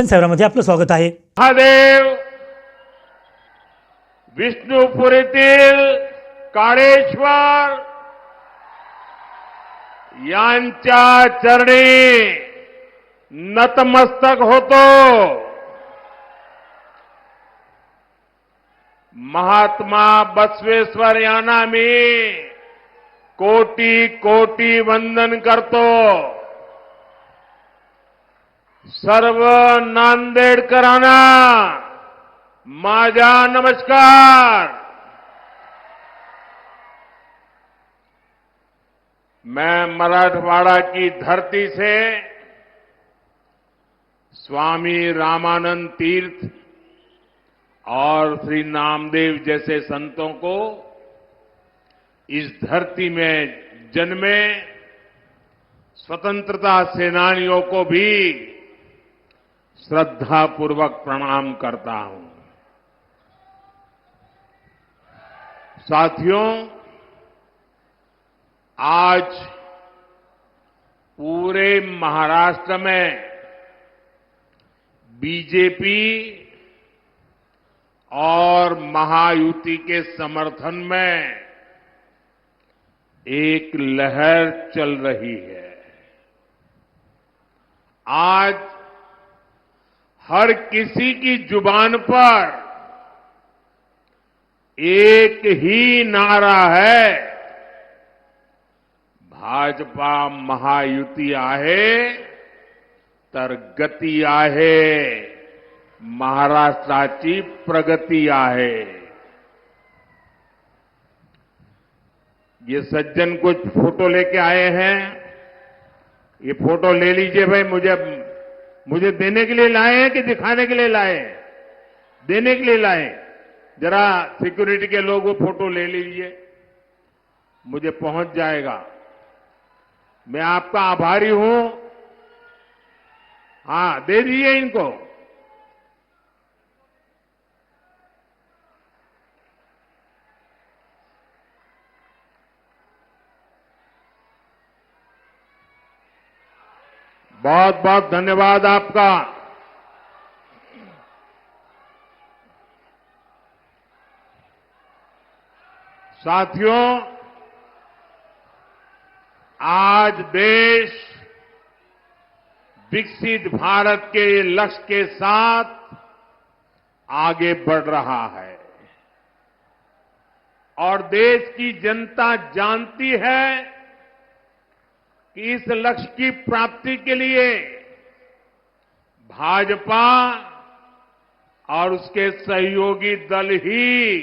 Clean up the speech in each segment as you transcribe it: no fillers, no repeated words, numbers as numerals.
जनसेवामध्ये आपलं स्वागत आहे. महादेव विष्णुपुरीतील काळेश्वर यांच्या चरणी नतमस्तक होतो. महात्मा बसवेश्वर यांना मी कोटी कोटी वंदन करतो. सर्व नांदेडकरांना माझा नमस्कार. मैं मराठवाड़ा की धरती से स्वामी रामानंद तीर्थ और श्री नामदेव जैसे संतों को इस धरती में जन्मे स्वतंत्रता सेनानियों को भी श्रद्धापूर्वक प्रणाम करता हूं. साथियों, आज पूरे महाराष्ट्र में बीजेपी और महायुति के समर्थन में एक लहर चल रही है. आज हर किसी की जुबान पर एक ही नारा है, भाजपा महायुती आहे तर गती आहे, महाराष्ट्राची प्रगती आहे. ये सज्जन कुछ फोटो लेके आए हैं. ये फोटो ले लीजिए भाई. मुझे देने के लिए लाए हैं कि दिखाने के लिए लाए हैं? देने के लिए लाए. जरा सिक्योरिटी के लोग वो फोटो ले लीजिए, मुझे पहुंच जाएगा. मैं आपका आभारी हूं. हां, दे दीजिए इनको. बहुत बहुत धन्यवाद आपका. साथियों, आज देश विकसित भारत के लक्ष्य के साथ आगे बढ़ रहा है और देश की जनता जानती है कि इस लक्ष्य की प्राप्ति के लिए भाजपा और उसके सहयोगी दल ही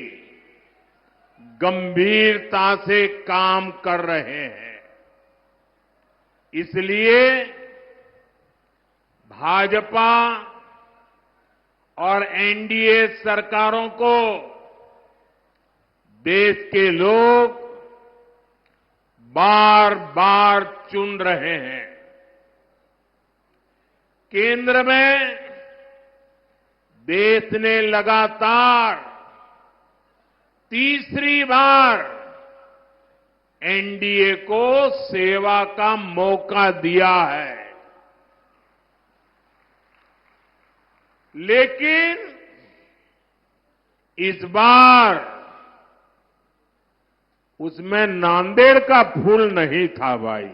गंभीरता से काम कर रहे हैं. इसलिए भाजपा और एनडीए सरकारों को देश के लोग बार बार चुन रहे हैं. केंद्र में देश ने लगातार तीसरी बार एनडीए को सेवा का मौका दिया है. लेकिन इस बार उसमें नांदेड़ का फूल नहीं था भाई.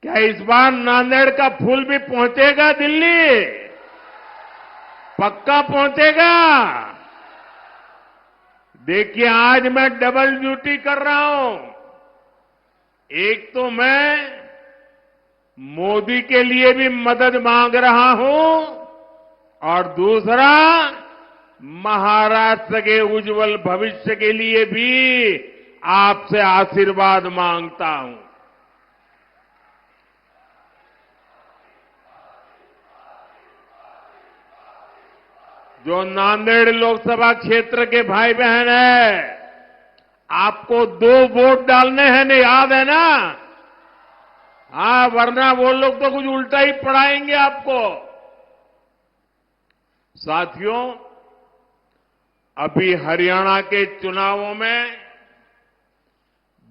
क्या इस बार नांदेड़ का फूल भी पहुंचेगा दिल्ली? पक्का पहुंचेगा. देखिए, आज मैं डबल ड्यूटी कर रहा हूं. एक तो मैं मोदी के लिए भी मदद मांग रहा हूं और दूसरा महाराष्ट्र के उज्जवल भविष्य के लिए भी आपसे आशीर्वाद मांगता हूं. जो नांदेड़ लोकसभा क्षेत्र के भाई बहन हैं, आपको 2 वोट डालने हैं ना, याद है ना? हाँ, वरना वो लोग तो कुछ उल्टा ही पढ़ाएंगे आपको. साथियों, अभी हरियाणा के चुनावों में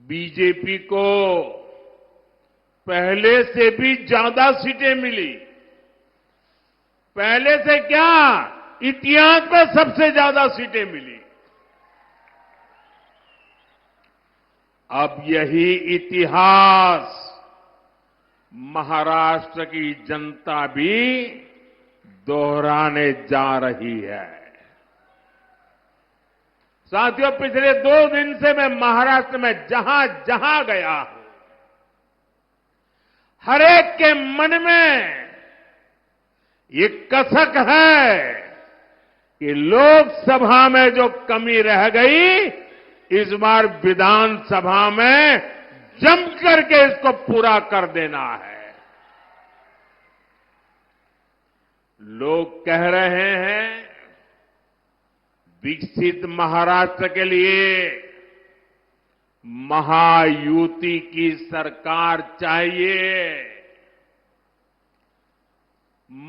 बीजेपी को पहले से भी ज्यादा सीटें मिली। पहले से क्या, इतिहास में सबसे ज्यादा सीटें मिली। अब यही इतिहास महाराष्ट्र की जनता भी दोहराने जा रही है। साथियों, पिछले 2 दिन से मैं महाराष्ट्र में जहां जहां गया हूं, हर एक के मन में ये कसक है कि लोकसभा में जो कमी रह गई, इस बार विधानसभा में जम करके इसको पूरा कर देना है। लोग कह रहे हैं विकसित महाराष्ट्र के लिए महायुति की सरकार चाहिए।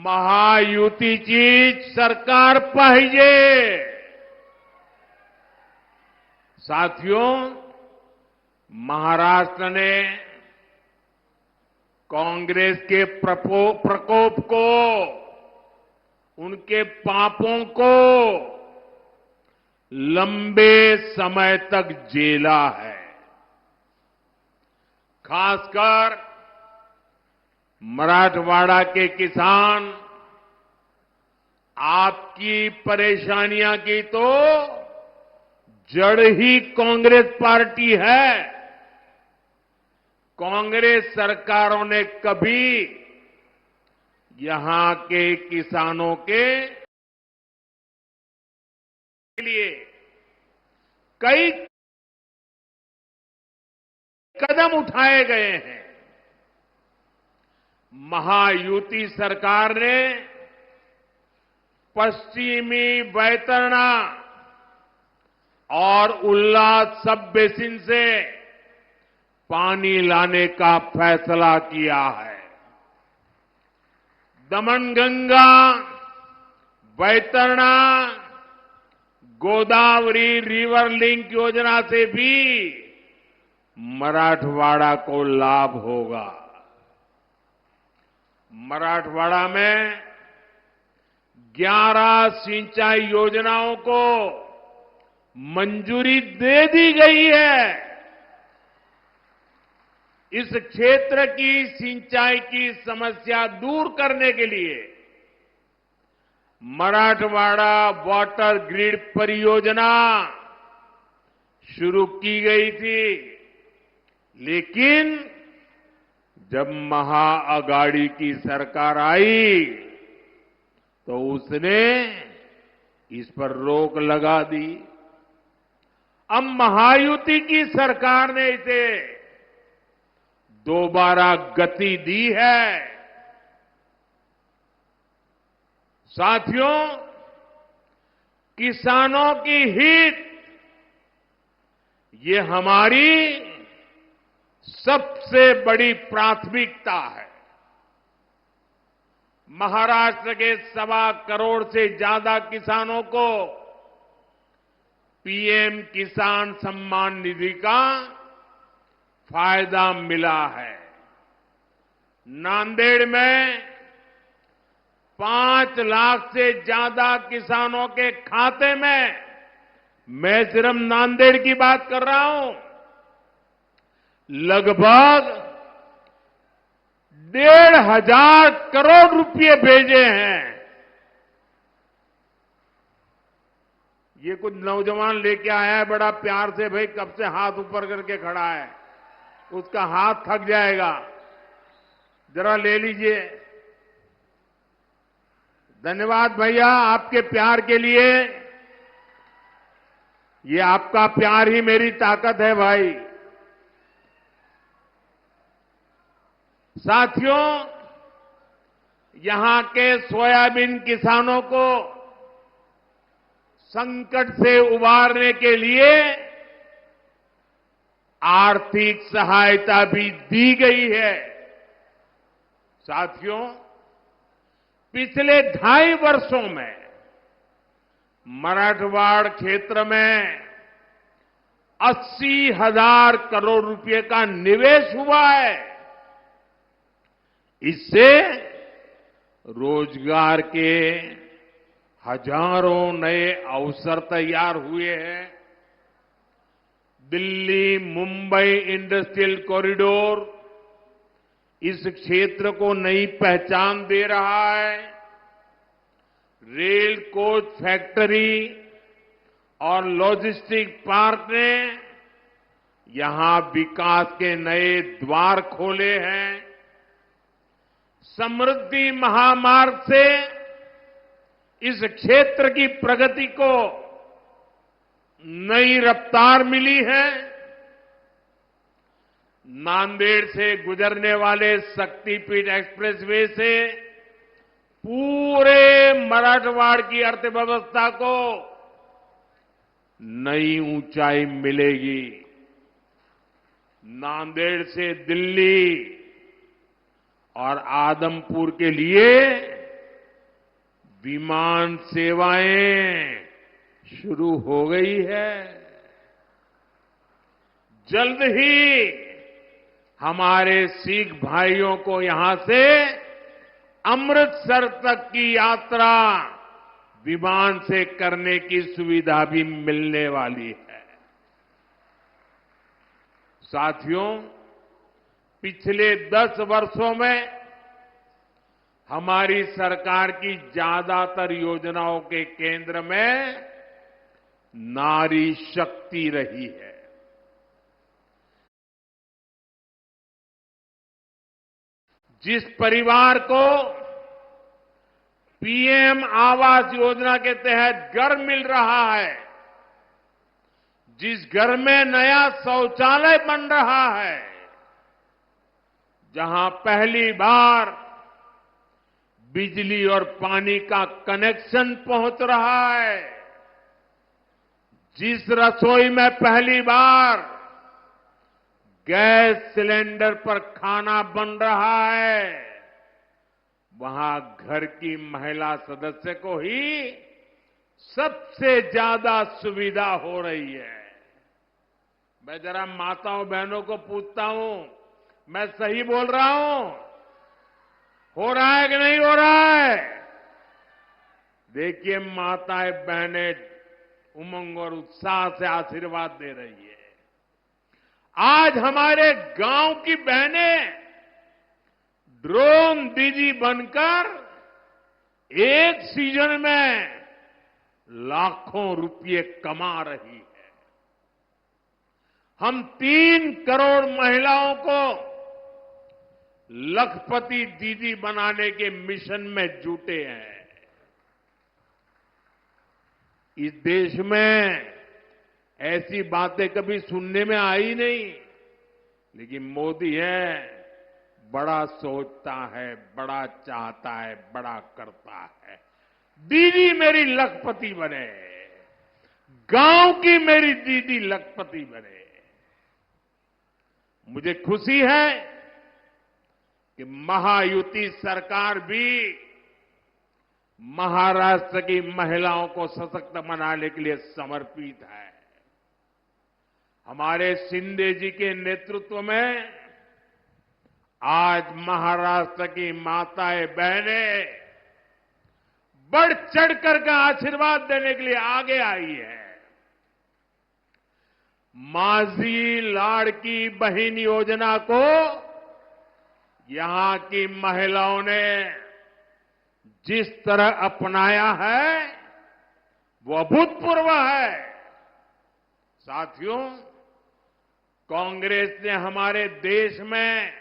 महायुतीची सरकार पाहिजे। साथियों, महाराष्ट्र ने कांग्रेस के प्रकोप को, उनके पापों को लंबे समय तक झेला है। खासकर मराठवाड़ा के किसान, आपकी परेशानियां की तो जड़ ही कांग्रेस पार्टी है। कांग्रेस सरकारों ने कभी यहां के किसानों के लिए कई कदम उठाए गए हैं। महायुति सरकार ने पश्चिमी वैतरणा और उल्लास सब बेसिन से पानी लाने का फैसला किया है। दमनगंगा, वैतरणा, गोदावरी रिवर लिंक योजना से भी मराठवाड़ा को लाभ होगा। मराठवाड़ा में 11 सिंचाई योजनाओं को मंजूरी दे दी गई है। इस क्षेत्र की सिंचाई की समस्या दूर करने के लिए मराठवाड़ा वाटर ग्रिड परियोजना शुरू की गई थी, लेकिन जब महाअगाड़ी की सरकार आई तो उसने इस पर रोक लगा दी। अब महायुति की सरकार ने इसे दोबारा गति दी है। साथियों, किसानों की हित ये हमारी सबसे बड़ी प्राथमिकता है। महाराष्ट्र के 1.25 करोड़ से ज्यादा किसानों को पीएम किसान सम्मान निधि का फायदा मिला है। नांदेड़ में 5 लाख से ज्यादा किसानों के खाते में, मैं सिर्फ नांदेड़ की बात कर रहा हूं, लगभग 1,500 करोड़ रुपए भेजे हैं। ये कुछ नौजवान लेके आया है बड़ा प्यार से, भाई कब से हाथ ऊपर करके खड़ा है, उसका हाथ थक जाएगा, जरा ले लीजिए। धन्यवाद भैया आपके प्यार के लिए। ये आपका प्यार ही मेरी ताकत है भाई। साथियों, यहां के सोयाबीन किसानों को संकट से उबारने के लिए आर्थिक सहायता भी दी गई है। साथियों, पिछले 2.5 वर्षों में मराठवाड़ क्षेत्र में 80,000 करोड़ रुपए का निवेश हुआ है। इससे रोजगार के हजारों नए अवसर तैयार हुए हैं। दिल्ली मुंबई इंडस्ट्रियल कॉरिडोर इस क्षेत्र को नई पहचान दे रहा है। रेल कोच फैक्ट्री और लॉजिस्टिक पार्क ने यहां विकास के नए द्वार खोले हैं। समृद्धि महामार्ग से इस क्षेत्र की प्रगति को नई रफ्तार मिली है। नांदेड़ से गुजरने वाले शक्तिपीठ एक्सप्रेसवे से पूरे मराठवाड़ की अर्थव्यवस्था को नई ऊंचाई मिलेगी। नांदेड़ से दिल्ली और आदमपुर के लिए विमान सेवाएं शुरू हो गई है। जल्द ही हमारे सिख भाइयों को यहां से अमृतसर तक की यात्रा विमान से करने की सुविधा भी मिलने वाली है। साथियों, पिछले 10 वर्षों में हमारी सरकार की ज्यादातर योजनाओं के केंद्र में नारी शक्ति रही है। जिस परिवार को पीएम आवास योजना के तहत घर मिल रहा है, जिस घर में नया शौचालय बन रहा है, जहां पहली बार बिजली और पानी का कनेक्शन पहुंच रहा है, जिस रसोई में पहली बार गैस सिलेंडर पर खाना बन रहा है, वहां घर की महिला सदस्य को ही सबसे ज्यादा सुविधा हो रही है। मैं जरा माताओं बहनों को पूछता हूं, मैं सही बोल रहा हूं? हो रहा है कि नहीं हो रहा है? देखिए, माताएं बहनें उमंग और उत्साह से आशीर्वाद दे रही है। आज हमारे गांव की बहनें ड्रोन दीदी बनकर एक सीजन में लाखों रुपये कमा रही है। हम 3 करोड़ महिलाओं को लखपति दीदी बनाने के मिशन में जुटे हैं। इस देश में ऐसी बातें कभी सुनने में आई नहीं, लेकिन मोदी है, बड़ा सोचता है, बड़ा चाहता है, बड़ा करता है। दीदी मेरी लखपति बने, गांव की मेरी दीदी लखपति बने। मुझे खुशी है कि महायुति सरकार भी महाराष्ट्र की महिलाओं को सशक्त बनाने के लिए समर्पित है। हमारे शिंदे जी के नेतृत्व में आज महाराष्ट्र की माताएं बहनें बढ़ चढ़कर का आशीर्वाद देने के लिए आगे आई है। माझी लाड़की बहन योजना को यहां की महिलाओं ने जिस तरह अपनाया है, वो अभूतपूर्व है। साथियों, कांग्रेस ने हमारे देश में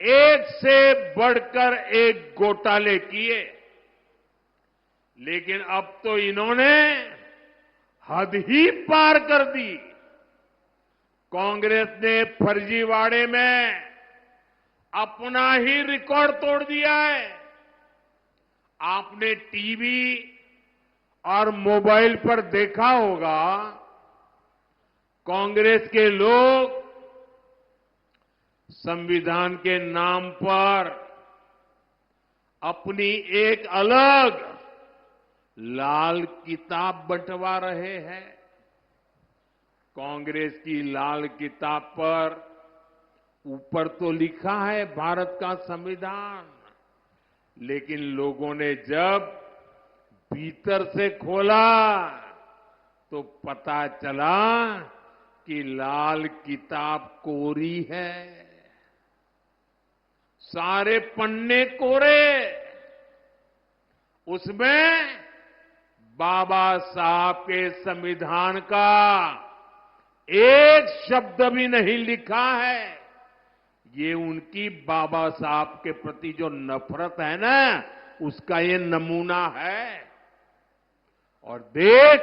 एक से बढ़कर एक घोटाले किए, लेकिन अब तो इन्होंने हद ही पार कर दी। कांग्रेस ने फर्जीवाड़े में अपना ही रिकॉर्ड तोड़ दिया है। आपने टीवी और मोबाइल पर देखा होगा, कांग्रेस के लोग संविधान के नाम पर अपनी एक अलग लाल किताब बंटवा रहे हैं। कांग्रेस की लाल किताब पर ऊपर तो लिखा है भारत का संविधान, लेकिन लोगों ने जब भीतर से खोला तो पता चला कि लाल किताब कोरी है, सारे पन्ने कोरे। उसमें बाबा साहब के संविधान का एक शब्द भी नहीं लिखा है। ये उनकी बाबा साहब के प्रति जो नफरत है ना, उसका ये नमूना है। और देख,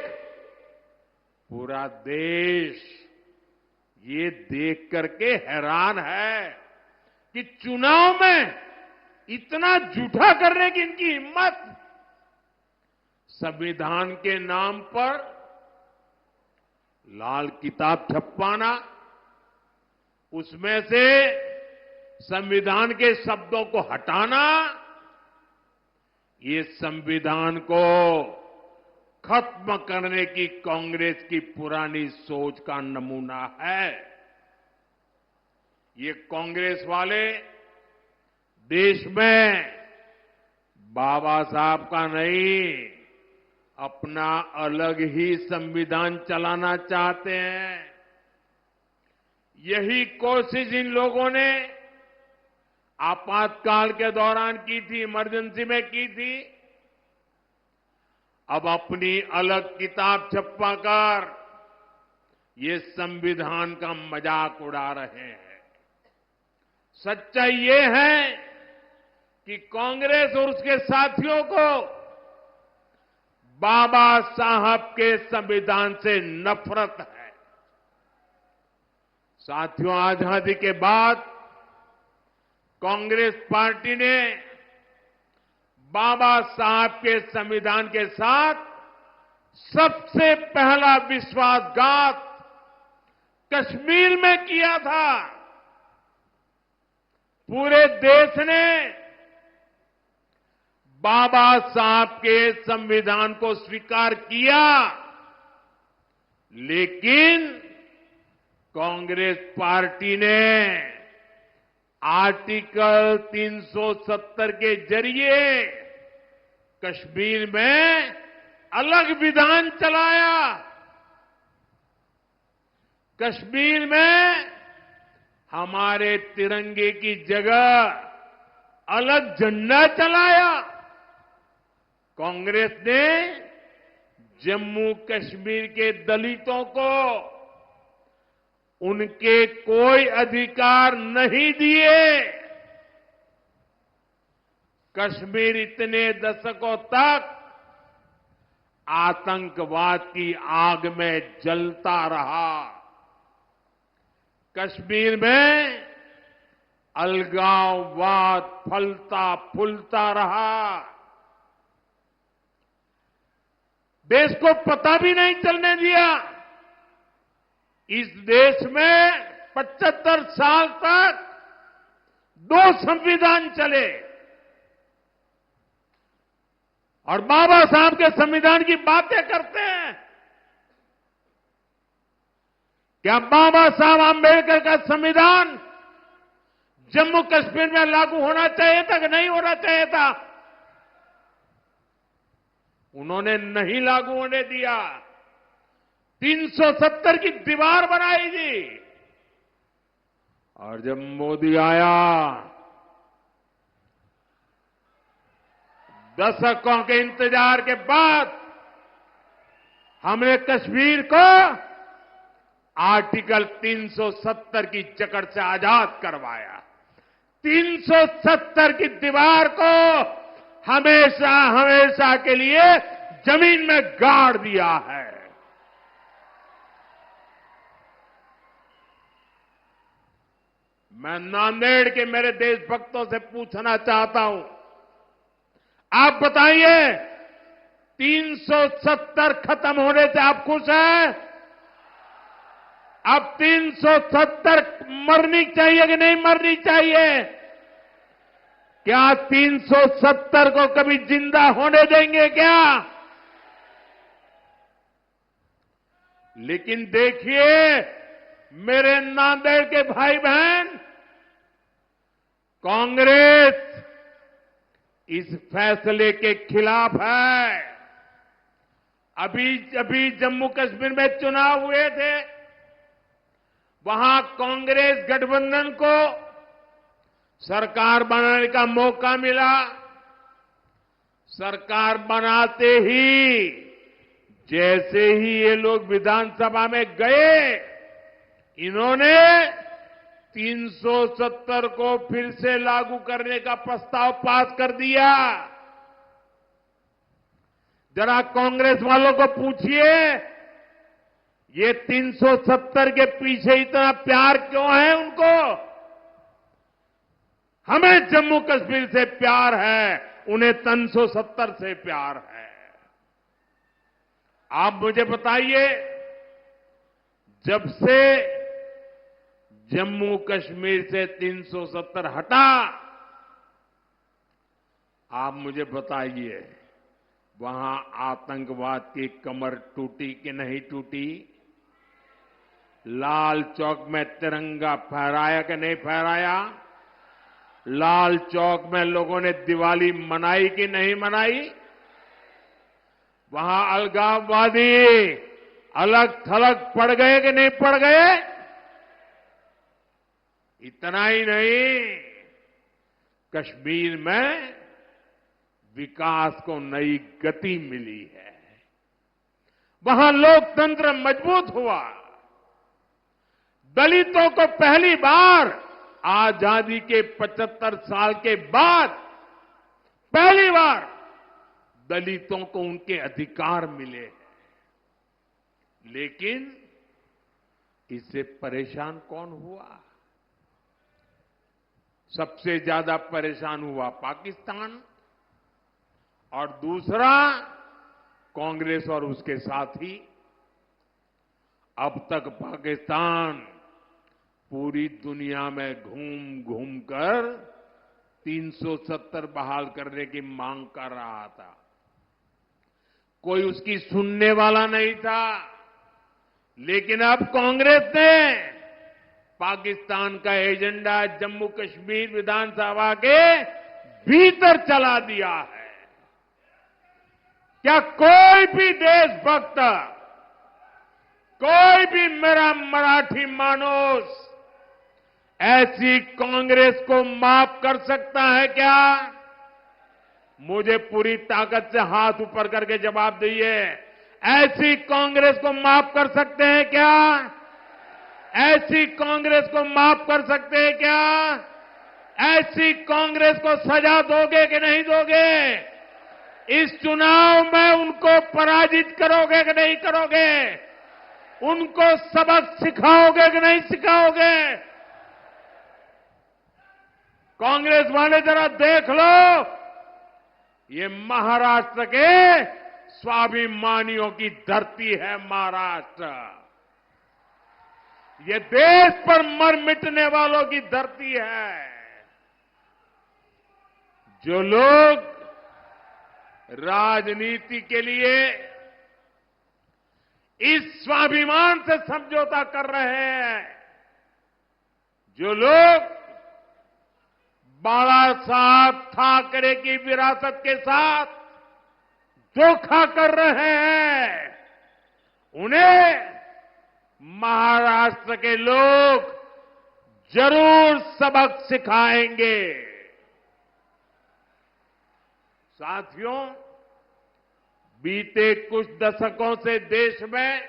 पूरा देश ये देख करके हैरान है कि चुनाव में इतना झूठा करने की इनकी हिम्मत। संविधान के नाम पर लाल किताब छपवाना, उसमें से संविधान के शब्दों को हटाना, ये संविधान को खत्म करने की कांग्रेस की पुरानी सोच का नमूना है। ये कांग्रेस वाले देश में बाबा साहब का नहीं, अपना अलग ही संविधान चलाना चाहते हैं। यही कोशिश इन लोगों ने आपातकाल के दौरान की थी, इमरजेंसी में की थी। अब अपनी अलग किताब छपवाकर ये संविधान का मजाक उड़ा रहे हैं। सच्चाई ये है कि कांग्रेस और उसके साथियों को बाबा साहब के संविधान से नफरत है। साथियों, आजादी के बाद कांग्रेस पार्टी ने बाबा साहब के संविधान के साथ सबसे पहला विश्वासघात कश्मीर में किया था। पूरे देश ने बाबा साहब के संविधान को स्वीकार किया, लेकिन कांग्रेस पार्टी ने आर्टिकल 370 के जरिए कश्मीर में अलग विधान चलाया। कश्मीर में हमारे तिरंगे की जगह अलग झंडा चलाया। कांग्रेस ने जम्मू कश्मीर के दलितों को उनके कोई अधिकार नहीं दिए। कश्मीर इतने दशकों तक आतंकवाद की आग में जलता रहा। कश्मीर में अलगाववाद फलता फूलता रहा। देश को पता भी नहीं चलने दिया। इस देश में 75 साल तक 2 संविधान चले और बाबा साहब के संविधान की बातें करते हैं। क्या बाबा साहब आंबेडकर का संविधान जम्मू कश्मीर में लागू होना चाहिए था कि नहीं होना चाहिए था? उन्होंने नहीं लागू होने दिया। 370 की दीवार बनाई थी। और जब मोदी आया, दशकों के इंतजार के बाद हमने कश्मीर को आर्टिकल 370 की जकड़ से आजाद करवाया। 370 की दीवार को हमेशा हमेशा के लिए जमीन में गाड़ दिया है। मैं नांदेड़ के मेरे देशभक्तों से पूछना चाहता हूं, आप बताइए 370 खत्म होने से आप खुश हैं? अब 370 मरनी चाहिए कि नहीं मरनी चाहिए? क्या 370 को कभी जिंदा होने देंगे क्या? लेकिन देखिए मेरे नांदेड़ के भाई बहन, कांग्रेस इस फैसले के खिलाफ है। अभी जम्मू कश्मीर में चुनाव हुए थे, वहां कांग्रेस गठबंधन को सरकार बनाने का मौका मिला। सरकार बनाते ही जैसे ही ये लोग विधानसभा में गए, इन्होंने 370 को फिर से लागू करने का प्रस्ताव पास कर दिया। जरा कांग्रेस वालों को पूछिए, ये 370 के पीछे इतना प्यार क्यों है उनको? हमें जम्मू कश्मीर से प्यार है, उन्हें 370 से प्यार है। आप मुझे बताइए, जब से जम्मू कश्मीर से 370 हटा, आप मुझे बताइए वहां आतंकवाद की कमर टूटी कि नहीं टूटी? लाल चौक में तिरंगा फहराया कि नहीं फहराया? लाल चौक में लोगों ने दिवाली मनाई कि नहीं मनाई? वहां अलगाववादी अलग थलग पड़ गए कि नहीं पड़ गए? इतना ही नहीं, कश्मीर में विकास को नई गति मिली है। वहां लोकतंत्र मजबूत हुआ। दलितों को पहली बार आजादी के 75 साल के बाद पहली बार दलितों को उनके अधिकार मिले हैं। लेकिन इससे परेशान कौन हुआ? सबसे ज्यादा परेशान हुआ पाकिस्तान, और दूसरा कांग्रेस और उसके साथी। अब तक पाकिस्तान पूरी दुनिया में घूम घूम कर 370 बहाल करने की मांग कर रहा था। कोई उसकी सुनने वाला नहीं था। लेकिन अब कांग्रेस ने पाकिस्तान का एजेंडा जम्मू कश्मीर विधानसभा के भीतर चला दिया है। क्या कोई भी देशभक्त, कोई भी मेरा मराठी मानुस ऐसी कांग्रेस को माफ कर सकता है क्या? मुझे पूरी ताकत से हाथ ऊपर करके जवाब दीजिए। ऐसी कांग्रेस को माफ कर सकते हैं क्या? ऐसी कांग्रेस को माफ कर सकते हैं क्या? ऐसी कांग्रेस को सजा दोगे कि नहीं दोगे? इस चुनाव में उनको पराजित करोगे कि नहीं करोगे? उनको सबक सिखाओगे कि नहीं सिखाओगे? कांग्रेस वाले जरा देख लो, ये महाराष्ट्र के स्वाभिमानियों की धरती है। महाराष्ट्र ये देश पर मर मिटने वालों की धरती है। जो लोग राजनीति के लिए इस स्वाभिमान से समझौता कर रहे हैं, जो लोग बाला साहब ठाकरे की विरासत के साथ धोखा कर रहे हैं, उन्हें महाराष्ट्र के लोग जरूर सबक सिखाएंगे। साथियों, बीते कुछ दशकों से देश में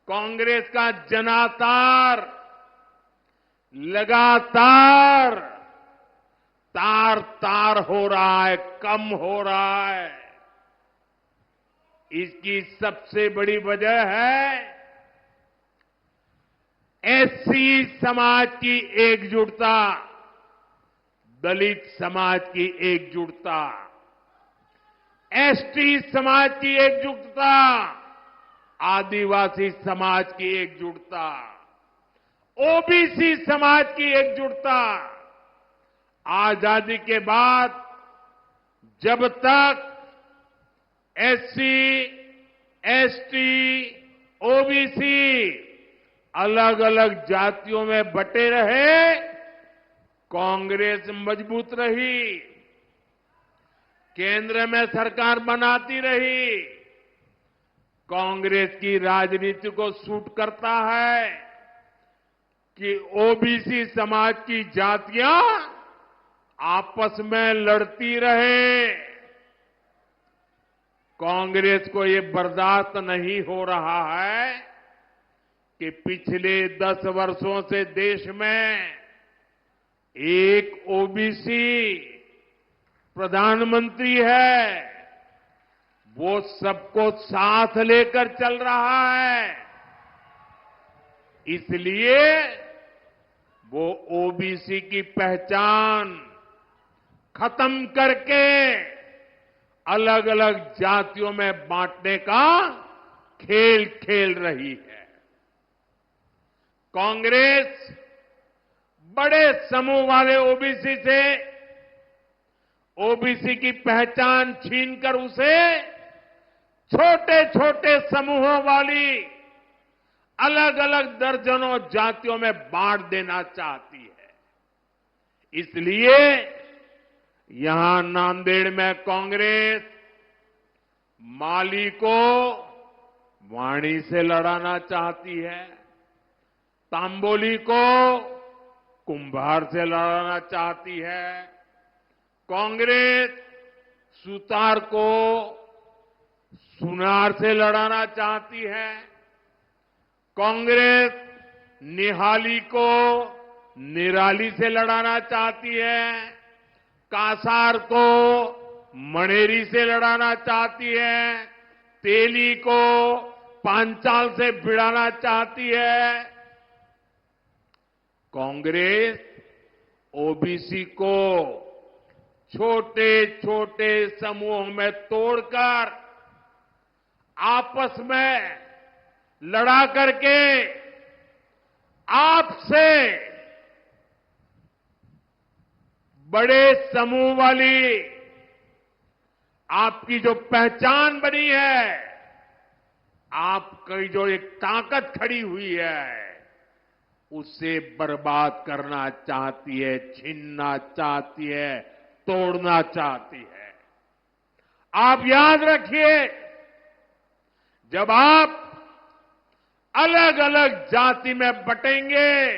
कांग्रेस का जनाधार लगातार तार तार हो रहा है, कम हो रहा है। इसकी सबसे बड़ी वजह है एससी समाज की एकजुटता, दलित समाज की एकजुटता, एसटी समाज की एकजुटता, आदिवासी समाज की एकजुटता, ओबीसी समाज की एकजुटता। आजादी के बाद जब तक एससी, एसटी, ओबीसी अलग अलग जातियों में बटे रहे, कांग्रेस मजबूत रही, केंद्र में सरकार बनाती रही। कांग्रेस की राजनीति को सूट करता है कि ओबीसी समाज की जातियां आपस में लड़ती रहे। कांग्रेस को ये बर्दाश्त नहीं हो रहा है कि पिछले 10 वर्षों से देश में एक ओबीसी प्रधानमंत्री है, वो सबको साथ लेकर चल रहा है। इसलिए वो ओबीसी की पहचान खत्म करके अलग अलग जातियों में बांटने का खेल खेल रही है। कांग्रेस बड़े समूह वाले ओबीसी से ओबीसी की पहचान छीनकर उसे छोटे छोटे समूहों वाली अलग अलग दर्जनों जातियों में बांट देना चाहती है। इसलिए यहां नांदेड़ में कांग्रेस माली को वाणी से लड़ाना चाहती है, तांबोली को कुंभार से लड़ाना चाहती है। कांग्रेस सुतार को सुनार से लड़ाना चाहती है। कांग्रेस निहाली को निराली से लड़ाना चाहती है। कासार को मणेरी से लड़ाना चाहती है। तेली को पांचाल से भिड़ाना चाहती है। कांग्रेस ओबीसी को छोटे छोटे समूहों में तोड़कर आपस में लड़ा करके आपसे बड़े समूह वाली आपकी जो पहचान बनी है, आपकी जो एक ताकत खड़ी हुई है, उसे बर्बाद करना चाहती है, छीनना चाहती है, तोड़ना चाहती है। आप याद रखिए, जब आप अलग अलग जाति में बटेंगे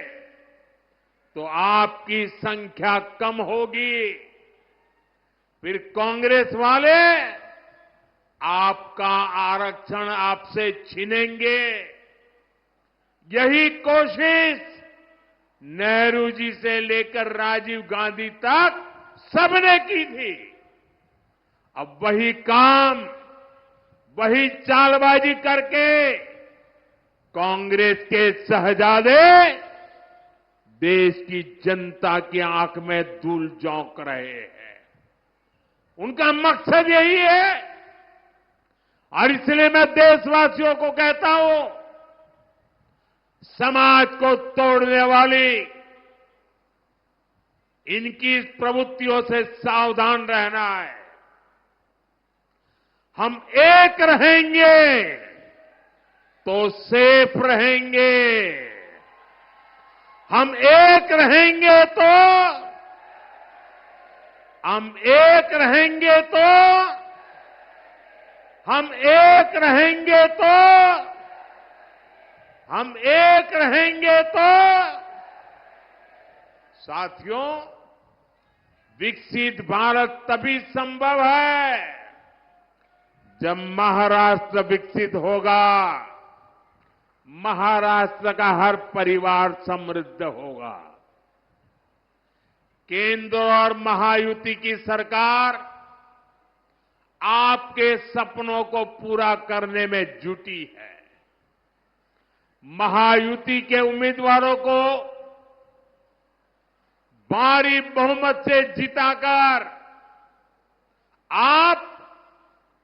तो आपकी संख्या कम होगी। फिर कांग्रेस वाले आपका आरक्षण आपसे छीनेंगे। यही कोशिश नेहरू जी से लेकर राजीव गांधी तक सबने की थी। अब वही काम, वही चालबाजी करके कांग्रेस के शहजादे देश की जनता की आंख में धूल झोंक रहे हैं। उनका मकसद यही है। और इसलिए मैं देशवासियों को कहता हूं, समाज को तोड़ने वाली इनकी प्रवृत्तियों से सावधान रहना है। हम एक रहेंगे तो सेफ रहेंगे। हम एक रहेंगे तो हम एक रहेंगे तो हम एक रहेंगे तो हम एक रहेंगे तो साथियों, विकसित भारत तभी संभव है जब महाराष्ट्र विकसित होगा, महाराष्ट्र का हर परिवार समृद्ध होगा। केंद्र और महायुति की सरकार आपके सपनों को पूरा करने में जुटी है। महायुति के उम्मीदवारों को भारी बहुमत से जिताकर आप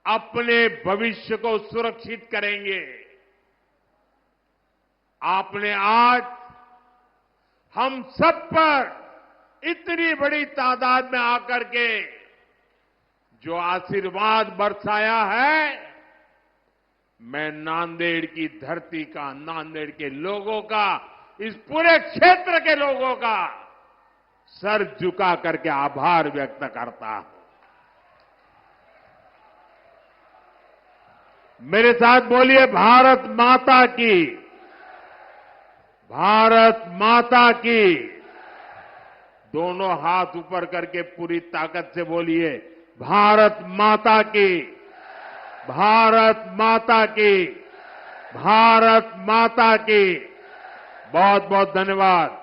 अपने भविष्य को सुरक्षित करेंगे। आपने आज हम सब पर इतनी बड़ी तादाद में आकर के जो आशीर्वाद बरसाया है, मैं नांदेड़ की धरती का, नांदेड़ के लोगों का, इस पूरे क्षेत्र के लोगों का सर झुका करके आभार व्यक्त करता हूं। मेरे साथ बोलिए, भारत माता की, भारत माता की। दोनों हाथ ऊपर करके पूरी ताकत से बोलिए, भारत माता की, भारत माता की, भारत माता की। बहुत बहुत धन्यवाद।